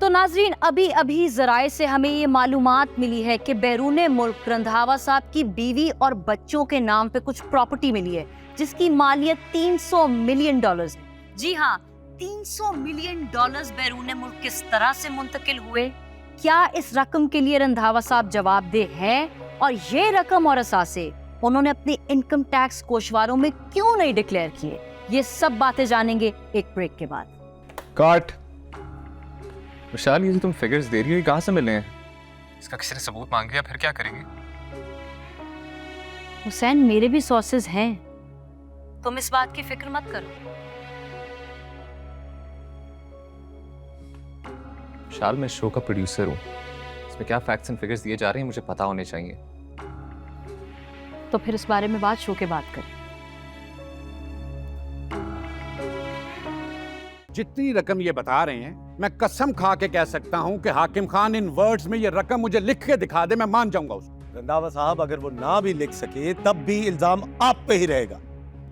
तो नाजरीन, अभी अभी जराए से हमें ये मालूमात मिली है कि बैरून मुल्क रंधावा साहब की बीवी और बच्चों के नाम पे कुछ प्रॉपर्टी मिली है जिसकी मालियत $300 मिलियन है। जी हाँ, $300 मिलियन बैरून मुल्क किस तरह से मुंतकिल हुए, क्या इस रकम के लिए रंधावा साहब जवाबदेह हैं और ये रकम और असासे उन्होंने अपने इनकम टैक्स कोशवारों में क्यों नहीं डिक्लेयर किए, ये सब बातें जानेंगे एक ब्रेक के बाद। काट। विशाल, ये जो तुम फिगर्स दे रही हो, ये कहाँ से मिले हैं? इसका किसी ने सबूत मांग लिया, फिर क्या करेंगे? हुसैन, मेरे भी सोर्सेज हैं, तुम इस बात की फिक्र मत करो। विशाल, मैं शो का प्रोड्यूसर हूँ, इसमें क्या फैक्ट्स एंड फिगर्स दिए जा रहे हैं मुझे पता होने चाहिए। तो फिर इस बारे में बात शो के बाद करें। जितनी रकम ये बता रहे हैं, मैं कसम खा के कह सकता हूं कि हाकिम खान इन वर्ड्स में ये रकम मुझे लिख के दिखा दे, मैं मान जाऊंगा उसको। रंधावा साहब, अगर वो ना भी लिख सके तब भी इल्जाम आप पे ही रहेगा।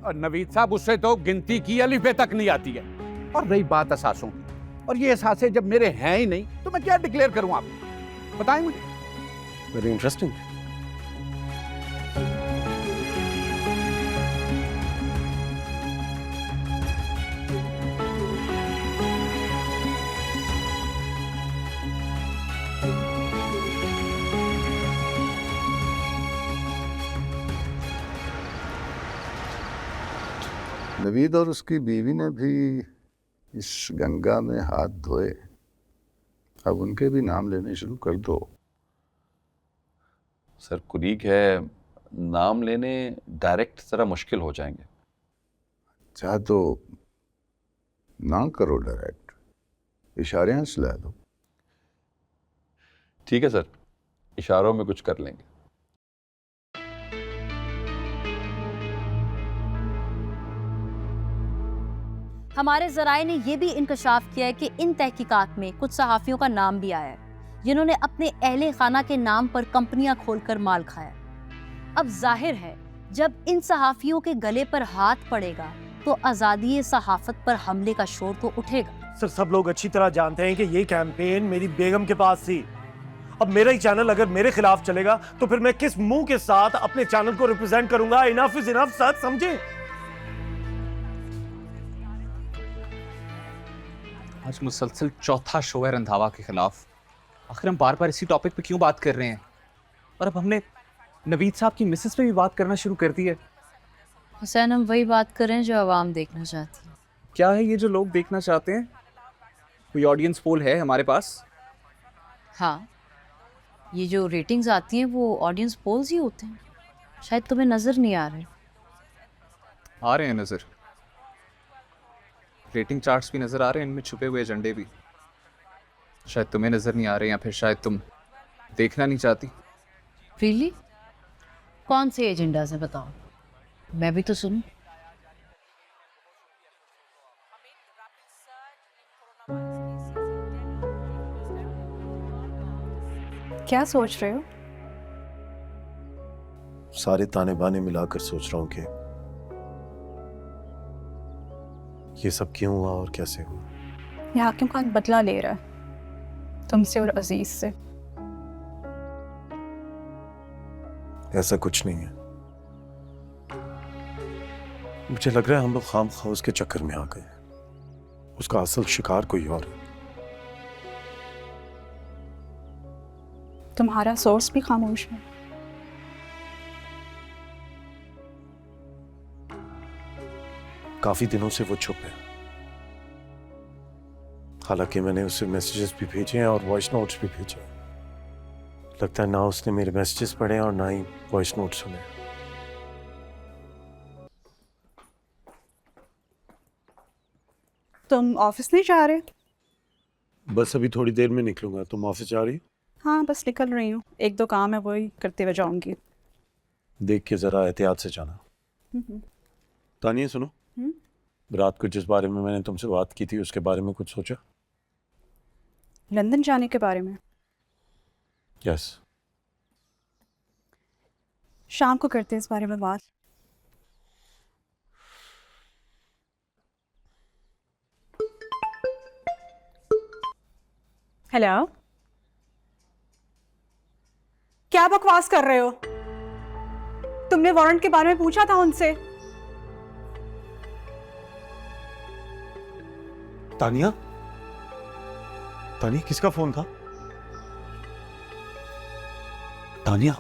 और नवीद साहब, उससे तो गिनती की अलिफे तक नहीं आती है। और रही बात असासों की, और ये असासे जब मेरे हैं ही नहीं तो मैं क्या डिक्लेयर करूं आपको, बताएं मुझे। Very interesting. नवीद और उसकी बीवी ने भी इस गंगा में हाथ धोए, अब उनके भी नाम लेने शुरू कर दो। सर कुलीग है, नाम लेने डायरेक्ट जरा मुश्किल हो जाएंगे। चाह तो ना करो डायरेक्ट, इशारे से ला दो। ठीक है सर, इशारों में कुछ कर लेंगे। हमारे जराए ने यह भी इंकशाफ किया है कि इन तहकीकात में कुछ सहाफियों का नाम भी आया है जिन्होंने अपने अहले खाना के नाम पर कंपनियां खोलकर माल खाया। अब जाहिर है, जब इन सहाफियों के गले पर हाथ पड़ेगा तो आजादी सहाफत पर हमले का शोर तो उठेगा। सर, सब लोग अच्छी तरह जानते हैं कि ये कैंपेन मेरी बेगम के पास थी। अब मेरा ही चैनल अगर मेरे खिलाफ चलेगा तो फिर मैं किस मुंह के साथ अपने चैनल को रिप्रेजेंट करूंगा? इनफ इज इनफ सर, समझे? आज मुसलसल चौथा शो है रंधावा के खिलाफ। आखिर हम बार बार इसी टॉपिक पे क्यों बात कर रहे हैं? और अब हमने नवीद साहब की मिसेस पे भी बात करना शुरू कर दी है। हुसैन, हम वही बात कर रहे हैं जो आवाम देखना चाहती है। क्या है ये जो लोग देखना चाहते हैं? कोई ऑडियंस पोल है हमारे पास? हाँ, ये जो रेटिंग्स आती हैं वो ऑडियंस पोल्स ही होते हैं, शायद तुम्हें नजर नहीं आ रहे। आ रहे हैं नजर, रेटिंग चार्ट्स भी नजर आ रहे हैं, इनमें छुपे हुए एजेंडे भी। शायद तुम्हें नजर नहीं आ रहे, या फिर शायद तुम देखना नहीं चाहती। रियली? कौन से एजेंडा से बताओ, मैं भी तो सुनूं। क्या सोच रहे हो? सारे ताने बाने मिलाकर सोच रहा हूं कि ये सब क्यों हुआ और कैसे हुआ। ये हाकिम खान बदला ले रहा है तुमसे और अजीज से। ऐसा कुछ नहीं है, मुझे लग रहा है हम लोग खामखा उसके चक्कर में आ गए। उसका असल शिकार कोई और है। तुम्हारा सोर्स भी खामोश है। काफी दिनों से वो चुप है। हालांकि मैंने उसे मैसेजेस भी भेजे हैं और वॉइस नोट्स भी भेजे हैं। लगता है ना उसने मेरे मैसेजेस पढ़े और ना ही वॉइस नोट सुने। तुम ऑफिस नहीं जा रहे? बस अभी थोड़ी देर में निकलूंगा। तुम ऑफिस जा रही हो? हाँ, बस निकल रही हूँ। एक दो काम है, वही करते हुए जाऊंगी। देख के जरा एहतियात से जाना। तानिया, सुनो, रात को जिस बारे में मैंने तुमसे बात की थी उसके बारे में कुछ सोचा? लंदन जाने के बारे में? यस। शाम को करते हैं इस बारे में बात। हेलो, क्या बकवास कर रहे हो? तुमने वारंट के बारे में पूछा था उनसे? तानिया, तानिया किसका फोन था? तानिया,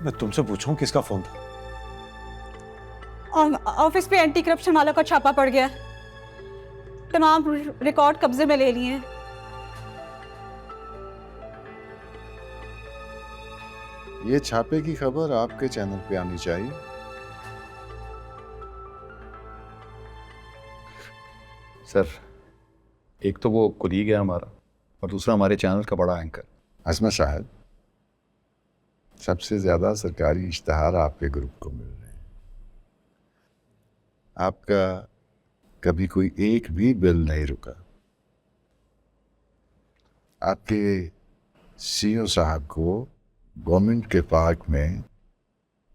मैं तुमसे पूछूं किसका फोन था? ऑफिस पे एंटी करप्शन वालों का छापा पड़ गया, तमाम रिकॉर्ड कब्जे में ले लिए हैं। ये छापे की खबर आपके चैनल पे आनी चाहिए। सर, एक तो वो कुलीग है हमारा और दूसरा हमारे चैनल का बड़ा एंकर। अजमत साहब, सबसे ज्यादा सरकारी इश्तहार आपके ग्रुप को मिल रहे हैं। आपका कभी कोई एक भी बिल नहीं रुका। आपके सीईओ साहब को गवर्नमेंट के पार्क में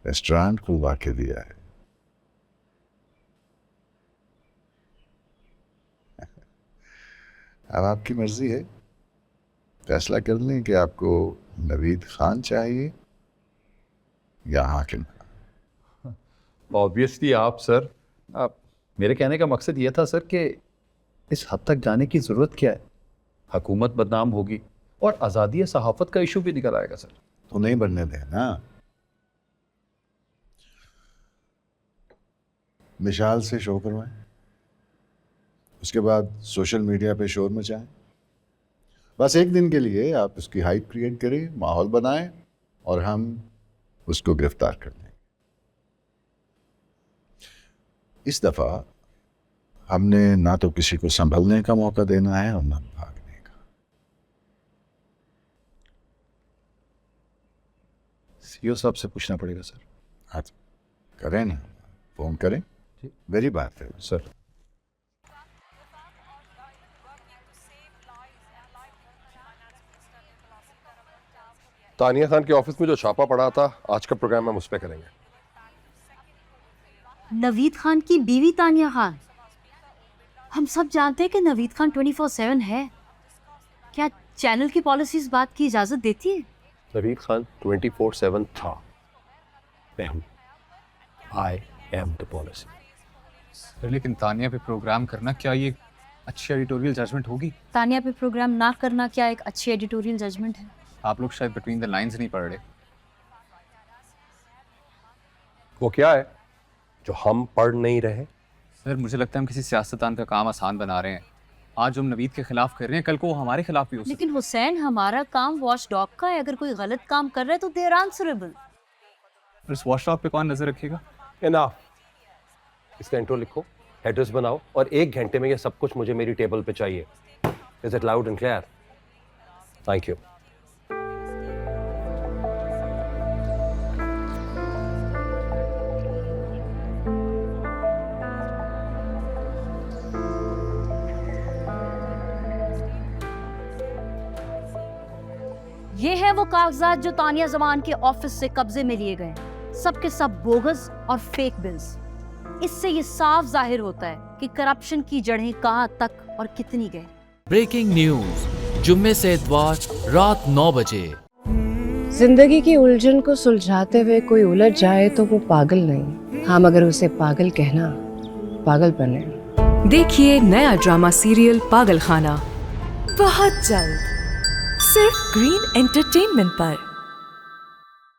रेस्टोरेंट खुलवा के दिया है। अब आपकी मर्जी है, फैसला कर लें कि आपको नवीद खान चाहिए या हाकिम। ऑब्वियसली आप सर, आप मेरे कहने का मकसद ये था सर कि इस हद तक जाने की ज़रूरत क्या है? हुकूमत बदनाम होगी और आज़ादी सहाफ़त का इशू भी निकल आएगा सर। तो नहीं बनने दें ना। मिसाल से शो करवाएं, उसके बाद सोशल मीडिया पे शोर मचाएं। बस एक दिन के लिए आप उसकी हाइप क्रिएट करें, माहौल बनाएं और हम उसको गिरफ्तार कर लें। इस दफा हमने ना तो किसी को संभलने का मौका देना है और ना भागने का। सीईओ साहब से पूछना पड़ेगा सर। हाँ, करें ना, फोन करें। मेरी बात है सर। तानिया खान के ऑफिस में जो छापा पड़ा था, आज का प्रोग्राम हम उस पर करेंगे। नवीद खान की बीवी तानिया खान। हम सब जानते हैं कि नवीद खान 24/7 है। क्या चैनल की पॉलिसी इस बात की इजाजत देती है? नवीद खान 24/7 था। I am the policy. Sir, लेकिन तानिया पे प्रोग्राम करना क्या ये अच्छी एडिटोरियल जजमेंट होगी? तानिया पे प्रोग्राम ना करना क्या एक अच्छी एडिटोरियल जजमेंट है? आप लोग शायद बिटवीन द लाइंस नहीं पढ़ रहे। वो क्या है जो हम पढ़ नहीं रहे? सर, मुझे लगता है हम किसी सियासतदान का काम आसान बना रहे हैं। आज हम नवीद के खिलाफ कर रहे हैं, कल को वो हमारे खिलाफ भी हो सकते हैं। लेकिन हुसैन, हमारा काम वॉच डॉग का है। अगर कोई गलत काम कर रहा है तो दे आर आंसरेबल। इस वॉच डॉग पे कौन नजर रखेगा? इनफ। इसका इंट्रो लिखो, एड्रेस बनाओ और 1 घंटे में ये सब कुछ मुझे मेरी टेबल पे चाहिए। Is it loud and clear? Thank you. ये है वो कागजात जो तानिया जमान के ऑफिस से कब्जे में लिए गए, सब के सब बोगस और फेक बिल्स। इससे ये साफ जाहिर होता है कि करप्शन की जड़ें कहां तक और कितनी गहरी। ब्रेकिंग न्यूज, जुम्मे से इतवार रात 9 बजे। जिंदगी की उलझन को सुलझाते हुए कोई उलझ जाए तो वो पागल नहीं, हाँ मगर उसे पागल कहना पागलपन है। देखिए नया ड्रामा सीरियल पागल खाना बहुत जल्द, सिर्फ ग्रीन एंटरटेनमेंट पर।